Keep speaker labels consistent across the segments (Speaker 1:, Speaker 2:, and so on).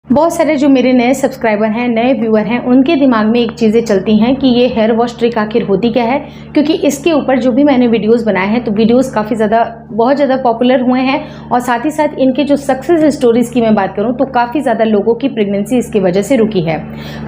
Speaker 1: बहुत सारे जो मेरे नए सब्सक्राइबर हैं, नए व्यूअर हैं, उनके दिमाग में एक चीज़ें चलती हैं कि ये हेयर वॉश ट्रिक आखिर होती क्या है। क्योंकि इसके ऊपर जो भी मैंने वीडियोस बनाए हैं तो वीडियोस काफ़ी बहुत ज़्यादा पॉपुलर हुए हैं और साथ ही साथ इनके जो सक्सेस स्टोरीज़ की मैं बात करूं तो काफ़ी ज़्यादा लोगों की प्रेगनेंसी इसकी वजह से रुकी है।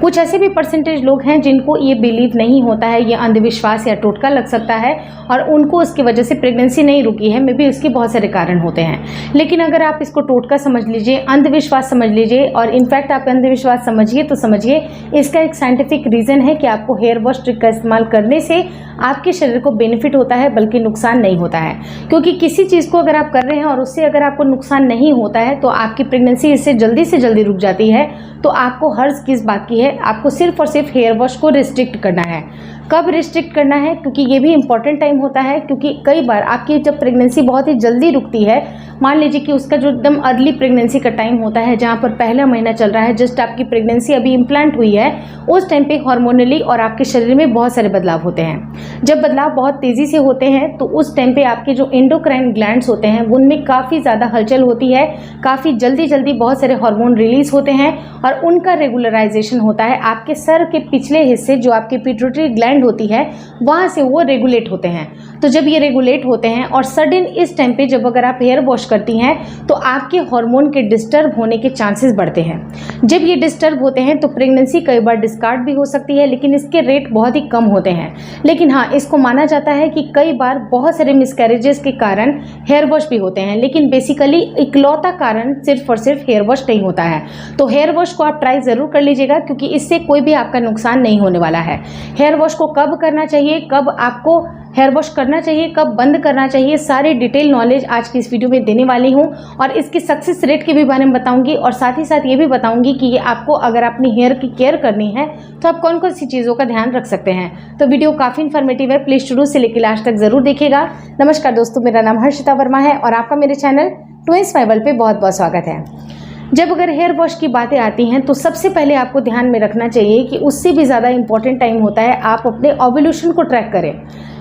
Speaker 1: कुछ ऐसे भी परसेंटेज लोग हैं जिनको ये बिलीव नहीं होता है, ये अंधविश्वास या टोटका लग सकता है और उनको उसकी वजह से प्रेगनेंसी नहीं रुकी है। मे बी इसके बहुत सारे कारण होते हैं, लेकिन अगर आप इसको टोटका समझ लीजिए, अंधविश्वास समझ लीजिए और इनफैक्ट आप अंधविश्वास समझिए तो समझिए इसका एक साइंटिफिक रीज़न है कि आपको हेयर वॉश ट्रिक का इस्तेमाल करने से आपके शरीर को बेनिफिट होता है, बल्कि नुकसान नहीं होता है। क्योंकि किसी चीज़ को अगर आप कर रहे हैं और उससे अगर आपको नुकसान नहीं होता है तो आपकी प्रेगनेंसी इससे जल्दी से जल्दी रुक जाती है। तो आपको हर्ज किस बात की है, आपको सिर्फ और सिर्फ हेयर वॉश को रिस्ट्रिक्ट करना है। कब रिस्ट्रिक्ट करना है, क्योंकि ये भी इंपॉर्टेंट टाइम होता है। क्योंकि कई बार आपकी जब प्रेगनेंसी बहुत ही जल्दी रुकती है, मान लीजिए कि उसका जो एकदम अर्ली प्रेगनेंसी का टाइम होता है, जहाँ पर पहला महीना चल रहा है, जस्ट आपकी प्रेगनेंसी अभी इम्प्लांट हुई है, उस टाइम पे हार्मोनली और आपके शरीर में बहुत सारे बदलाव होते हैं। जब बदलाव बहुत तेज़ी से होते हैं तो उस टाइम पे आपके जो एंडोक्राइन ग्लैंड्स होते हैं उनमें काफ़ी ज़्यादा हलचल होती है, काफ़ी जल्दी बहुत सारे हार्मोन रिलीज होते हैं और उनका रेगुलराइजेशन होता है। आपके सर के पिछले हिस्से जो आपकी पिट्यूटरी ग्लैंड होती है वहाँ से वो रेगुलेट होते हैं। तो जब ये रेगुलेट होते हैं और सडन इस टाइम पे जब अगर आप हेयर वॉश करती हैं तो आपके हार्मोन के डिस्टर्ब होने के चांसेस बढ़ते हैं। जब ये डिस्टर्ब होते हैं तो प्रेगनेंसी कई बार डिस्कार्ड भी हो सकती है, लेकिन इसके रेट बहुत ही कम होते हैं। लेकिन हाँ, इसको माना जाता है कि कई बार बहुत सारे मिसकैरेजेस के कारण हेयर वॉश भी होते हैं, लेकिन बेसिकली इकलौता कारण सिर्फ और सिर्फ हेयर वॉश नहीं होता है। तो हेयर वॉश को आप ट्राई ज़रूर कर लीजिएगा, क्योंकि इससे कोई भी आपका नुकसान नहीं होने वाला है। हेयर वॉश को कब करना चाहिए, कब आपको हेयर वॉश करना चाहिए, कब बंद करना चाहिए, सारी डिटेल नॉलेज आज की इस वीडियो में देने वाली हूँ और इसकी सक्सेस रेट के भी बारे में बताऊंगी और साथ ही साथ ये भी बताऊंगी कि ये आपको अगर अपनी हेयर की केयर करनी है तो आप कौन कौन सी चीज़ों का ध्यान रख सकते हैं। तो वीडियो काफ़ी इन्फॉर्मेटिव है, प्लीज़ शुरू से लेकर लास्ट तक ज़रूर देखिएगा। नमस्कार दोस्तों, मेरा नाम हर्षिता वर्मा है और आपका मेरे चैनल ट्विंस फाइबल पे बहुत बहुत स्वागत है। जब अगर हेयर वॉश की बातें आती हैं तो सबसे पहले आपको ध्यान में रखना चाहिए कि उससे भी ज़्यादा इंपॉर्टेंट टाइम होता है आप अपने ओव्यूलेशन को ट्रैक करें।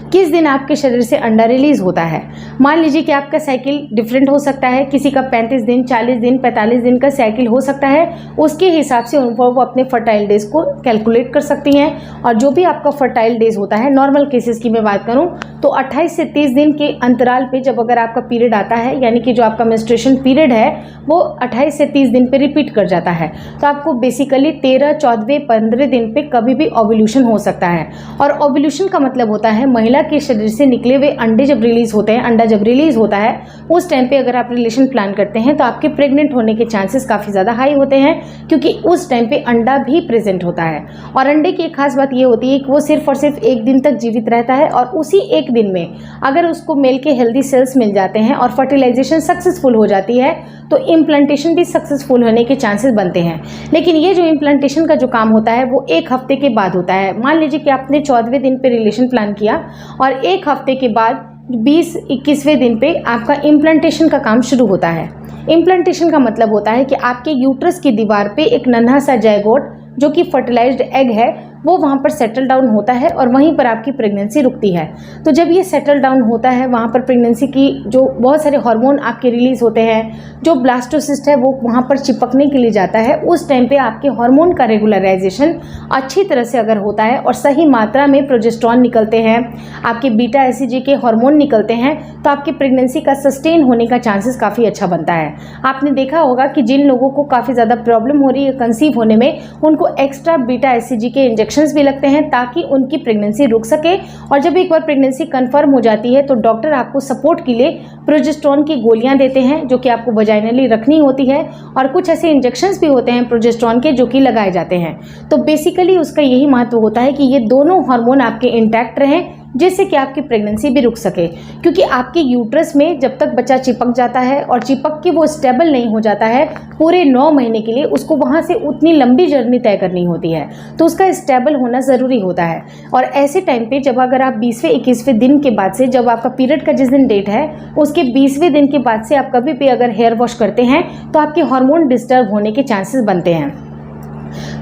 Speaker 1: किस दिन आपके शरीर से अंडा रिलीज होता है। मान लीजिए कि आपका साइकिल डिफरेंट हो सकता है, किसी का 35 दिन, 40 दिन, 45 दिन का साइकिल हो सकता है। उसके हिसाब से उनको वो अपने फर्टाइल डेज को कैलकुलेट कर सकती हैं और जो भी आपका फर्टाइल डेज होता है, नॉर्मल केसेस की मैं बात करूं तो 28 से 30 दिन के अंतराल पे जब अगर आपका पीरियड आता है, यानी कि जो आपका मेंस्ट्रुएशन पीरियड है वो 28 से 30 दिन पे रिपीट कर जाता है, तो आपको बेसिकली 13, 14, 15 दिन पे कभी भी ओव्यूलेशन हो सकता है। और ओव्यूलेशन का मतलब होता है महिला के शरीर से निकले हुए अंडे जब रिलीज होते हैं, अंडा जब रिलीज होता है उस टाइम पे अगर आप रिलेशन प्लान करते हैं तो आपके प्रेग्नेंट होने के चांसेस काफ़ी ज़्यादा हाई होते हैं, क्योंकि उस टाइम पे अंडा भी प्रेजेंट होता है। और अंडे की एक खास बात ये होती है कि वो सिर्फ और सिर्फ एक दिन तक जीवित रहता है और उसी एक दिन में अगर उसको मेल के हेल्दी सेल्स मिल जाते हैं और फर्टिलाइजेशन सक्सेसफुल हो जाती है तो इम्प्लांटेशन भी सक्सेसफुल होने के चांसेस बनते हैं। लेकिन ये जो इम्प्लांटेशन का जो काम होता है वो एक हफ्ते के बाद होता है। मान लीजिए कि आपने 14वें दिन पे रिलेशन प्लान किया और एक हफ्ते के बाद 20-21वें दिन पे आपका इम्प्लांटेशन का काम शुरू होता है। इम्प्लांटेशन का मतलब होता है कि आपके यूट्रस की दीवार पे एक नन्हा सा जायगोट जो कि फर्टिलाइज्ड एग है वो वहाँ पर सेटल डाउन होता है और वहीं पर आपकी प्रेगनेंसी रुकती है। तो जब ये सेटल डाउन होता है वहाँ पर प्रेगनेंसी की जो बहुत सारे हार्मोन आपके रिलीज होते हैं, जो ब्लास्टोसिस्ट है वो वहाँ पर चिपकने के लिए जाता है। उस टाइम पे आपके हार्मोन का रेगुलराइजेशन अच्छी तरह से अगर होता है और सही मात्रा में प्रोजेस्टेरॉन निकलते हैं, आपके बीटा एसीजी के हार्मोन निकलते हैं, तो आपकी प्रेगनेंसी का सस्टेन होने का चांसेस काफ़ी अच्छा बनता है। आपने देखा होगा कि जिन लोगों को काफ़ी ज़्यादा प्रॉब्लम हो रही है कंसीव होने में, उनको एक्स्ट्रा बीटा एसीजी के इंजेक्शन भी लगते हैं ताकि उनकी प्रेगनेंसी रुक सके। और जब एक बार प्रेगनेंसी कंफर्म हो जाती है तो डॉक्टर आपको सपोर्ट के लिए प्रोजेस्टेरॉन की गोलियां देते हैं जो कि आपको वजाइनली रखनी होती है और कुछ ऐसे इंजेक्शंस भी होते हैं प्रोजेस्टेरॉन के जो कि लगाए जाते हैं। तो बेसिकली उसका यही महत्व होता है कि ये दोनों हार्मोन आपके इंटैक्ट रहें जिससे कि आपकी प्रेगनेंसी भी रुक सके। क्योंकि आपके यूट्रस में जब तक बच्चा चिपक जाता है और चिपक के वो स्टेबल नहीं हो जाता है पूरे 9 महीने के लिए, उसको वहाँ से उतनी लंबी जर्नी तय करनी होती है, तो उसका स्टेबल होना ज़रूरी होता है। और ऐसे टाइम पे जब अगर आप 20वें 21वें दिन के बाद से, जब आपका पीरियड का जिस दिन डेट है उसके 20वें दिन के बाद से आप कभी भी अगर हेयर वॉश करते हैं तो आपके हार्मोन डिस्टर्ब होने के चांसेस बनते हैं।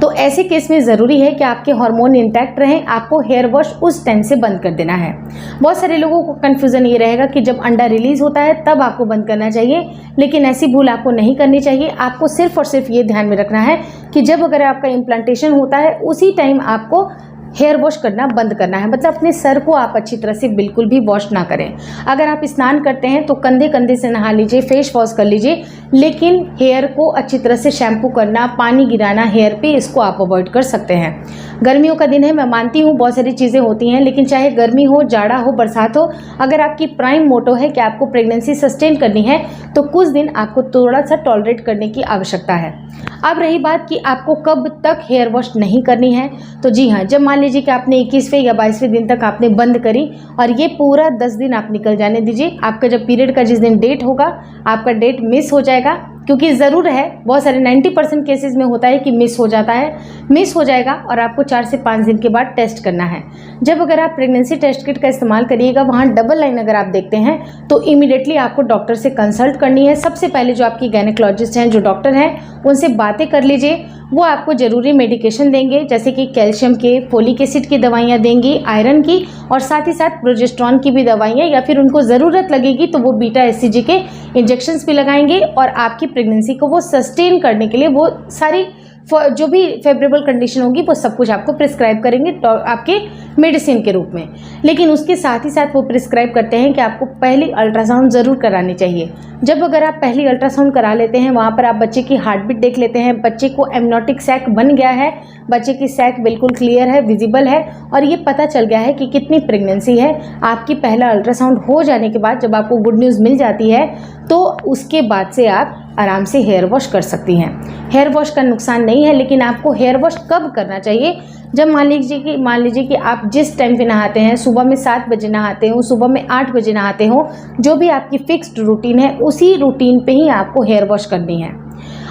Speaker 1: तो ऐसे केस में ज़रूरी है कि आपके हार्मोन इंटैक्ट रहें, आपको हेयर वॉश उस टाइम से बंद कर देना है। बहुत सारे लोगों को कन्फ्यूज़न ये रहेगा कि जब अंडा रिलीज़ होता है तब आपको बंद करना चाहिए, लेकिन ऐसी भूल आपको नहीं करनी चाहिए। आपको सिर्फ और सिर्फ ये ध्यान में रखना है कि जब अगर आपका इम्प्लांटेशन होता है उसी टाइम आपको हेयर वॉश करना बंद करना है। मतलब अपने सर को आप अच्छी तरह से बिल्कुल भी वॉश ना करें। अगर आप स्नान करते हैं तो कंधे कंधे से नहा लीजिए, फेस वॉश कर लीजिए, लेकिन हेयर को अच्छी तरह से शैम्पू करना, पानी गिराना हेयर पे, इसको आप अवॉइड कर सकते हैं। गर्मियों का दिन है, मैं मानती हूँ बहुत सारी चीज़ें होती हैं, लेकिन चाहे गर्मी हो, जाड़ा हो, बरसात हो, अगर आपकी प्राइम मोटो है कि आपको प्रेगनेंसी सस्टेन करनी है तो कुछ दिन आपको थोड़ा सा टॉलरेट करने की आवश्यकता है। अब रही बात कि आपको कब तक हेयर वॉश नहीं करनी है, तो जी हाँ, जब मान लीजिए कि आपने 21वें या 22वें दिन तक आपने बंद करी और ये पूरा 10 दिन आप निकल जाने दीजिए। आपका जब पीरियड का जिस दिन डेट होगा, आपका डेट मिस हो जाएगा, क्योंकि ज़रूर है, बहुत सारे 90% केसेस में होता है कि मिस हो जाता है, मिस हो जाएगा और आपको 4 से 5 दिन के बाद टेस्ट करना है। जब अगर आप प्रेगनेंसी टेस्ट किट का इस्तेमाल करिएगा, वहाँ डबल लाइन अगर आप देखते हैं तो इमीडिएटली आपको डॉक्टर से कंसल्ट करनी है। सबसे पहले जो आपकी गायनेकोलॉजिस्ट हैं, जो डॉक्टर हैं, उनसे बातें कर लीजिए। वो आपको ज़रूरी मेडिकेशन देंगे, जैसे कि कैल्शियम के, फोलिक एसिड की दवाइयाँ देंगी, आयरन की, और साथ ही साथ प्रोजेस्टेरॉन की भी दवाइयाँ, या फिर उनको ज़रूरत लगेगी तो वो बीटा एससीजी के इंजेक्शंस भी लगाएंगे और आपकी प्रेगनेंसी को वो सस्टेन करने के लिए वो सारी जो भी फेवरेबल कंडीशन होगी वो सब कुछ आपको प्रिस्क्राइब करेंगे आपके मेडिसिन के रूप में। लेकिन उसके साथ ही साथ वो प्रिस्क्राइब करते हैं कि आपको पहली अल्ट्रासाउंड ज़रूर करानी चाहिए। जब अगर आप पहली अल्ट्रासाउंड करा लेते हैं, वहाँ पर आप बच्चे की हार्ट बीट देख लेते हैं, बच्चे को एमनोटिक सैक बन गया है, बच्चे की सैक बिल्कुल क्लियर है, विजिबल है, और ये पता चल गया है कि कितनी प्रेगनेंसी है। आपकी पहला अल्ट्रासाउंड हो जाने के बाद जब आपको गुड न्यूज़ मिल जाती है तो उसके बाद से आप आराम से हेयर वॉश कर सकती हैं। हेयर वॉश का नुकसान नहीं है, लेकिन आपको हेयर वॉश कब करना चाहिए? जब मान लीजिए कि आप जिस टाइम पे नहाते हैं, सुबह में 7 बजे नहाते हो, सुबह में 8 बजे नहाते हो, जो भी आपकी फिक्स्ड रूटीन है उसी रूटीन पे ही आपको हेयर वॉश करनी है।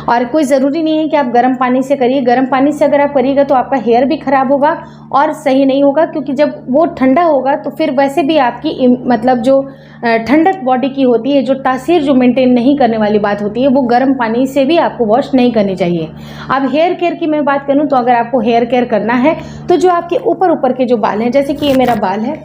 Speaker 1: और कोई ज़रूरी नहीं है कि आप गर्म पानी से करिए। गर्म पानी से अगर आप करिएगा तो आपका हेयर भी ख़राब होगा और सही नहीं होगा, क्योंकि जब वो ठंडा होगा तो फिर वैसे भी आपकी मतलब जो ठंडक बॉडी की होती है, जो तासीर जो मेंटेन नहीं करने वाली बात होती है, वो गर्म पानी से भी आपको वॉश नहीं करनी चाहिए। अब हेयर केयर की मैं बात करूँ तो अगर आपको हेयर केयर करना है तो जो आपके ऊपर के जो बाल हैं, जैसे कि ये मेरा बाल है,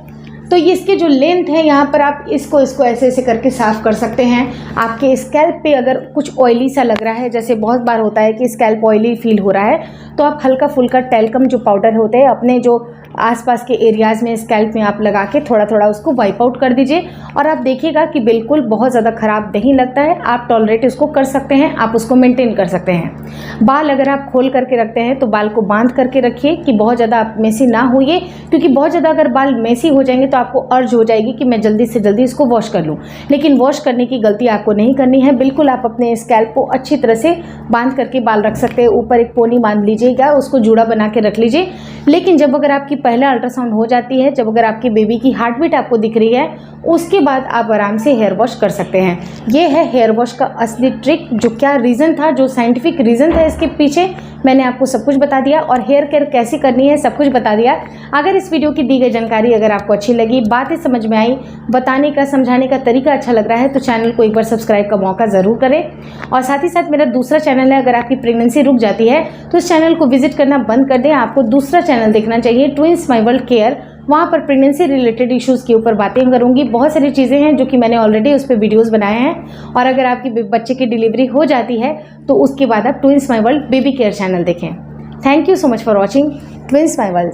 Speaker 1: तो ये इसके जो लेंथ है, यहाँ पर आप इसको ऐसे ऐसे करके साफ़ कर सकते हैं। आपके स्कैल्प पे अगर कुछ ऑयली सा लग रहा है, जैसे बहुत बार होता है कि स्कैल्प ऑयली फील हो रहा है, तो आप हल्का फुल्का टैल्कम जो पाउडर होते हैं अपने जो आसपास के एरियाज़ में स्कैल्प में आप लगा के थोड़ा थोड़ा उसको वाइप आउट कर दीजिए, और आप देखिएगा कि बिल्कुल बहुत ज़्यादा ख़राब नहीं लगता है। आप टॉलरेट उसको कर सकते हैं, आप उसको मेंटेन कर सकते हैं। बाल अगर आप खोल करके रखते हैं तो बाल को बांध करके रखिए कि बहुत ज़्यादा आप मेसी ना होइए, क्योंकि बहुत ज़्यादा अगर बाल मेसी हो जाएंगे तो आपको अर्ज हो जाएगी कि मैं जल्दी से जल्दी इसको वॉश कर लूँ। लेकिन वॉश करने की गलती आपको नहीं करनी है। बिल्कुल आप अपने स्कैल्प को अच्छी तरह से बांध करके बाल रख सकते हैं। ऊपर एक पोनी बांध लीजिएगा, उसको जूड़ा बना के रख लीजिए। लेकिन जब अगर आपकी पहला अल्ट्रासाउंड हो जाती है, जब अगर आपकी बेबी की हार्ट बीट आपको दिख रही है, उसके बाद आप आराम से हेयर वॉश कर सकते हैं। ये है हेयर वॉश का असली ट्रिक। जो क्या रीज़न था, जो साइंटिफिक रीज़न था इसके पीछे, मैंने आपको सब कुछ बता दिया, और हेयर केयर कैसे करनी है सब कुछ बता दिया। अगर इस वीडियो की दी गई जानकारी अगर आपको अच्छी लगी, बातें समझ में आई, बताने का समझाने का तरीका अच्छा लग रहा है, तो चैनल को एक बार सब्सक्राइब का मौका ज़रूर करें। और साथ ही साथ मेरा दूसरा चैनल है, अगर आपकी प्रेगनेंसी रुक जाती है तो इस चैनल को विजिट करना बंद कर दें। आपको दूसरा चैनल देखना चाहिए, ट्विंस माई वर्ल्ड केयर। वहाँ पर प्रेगनेंसी रिलेटेड इश्यूज़ के ऊपर बातें करूँगी। बहुत सारी चीज़ें हैं जो कि मैंने ऑलरेडी उस पर वीडियोज़ बनाए हैं। और अगर आपकी बच्चे की डिलीवरी हो जाती है तो उसके बाद आप twins my world baby care channel देखें। Thank you so much for watching twins my world.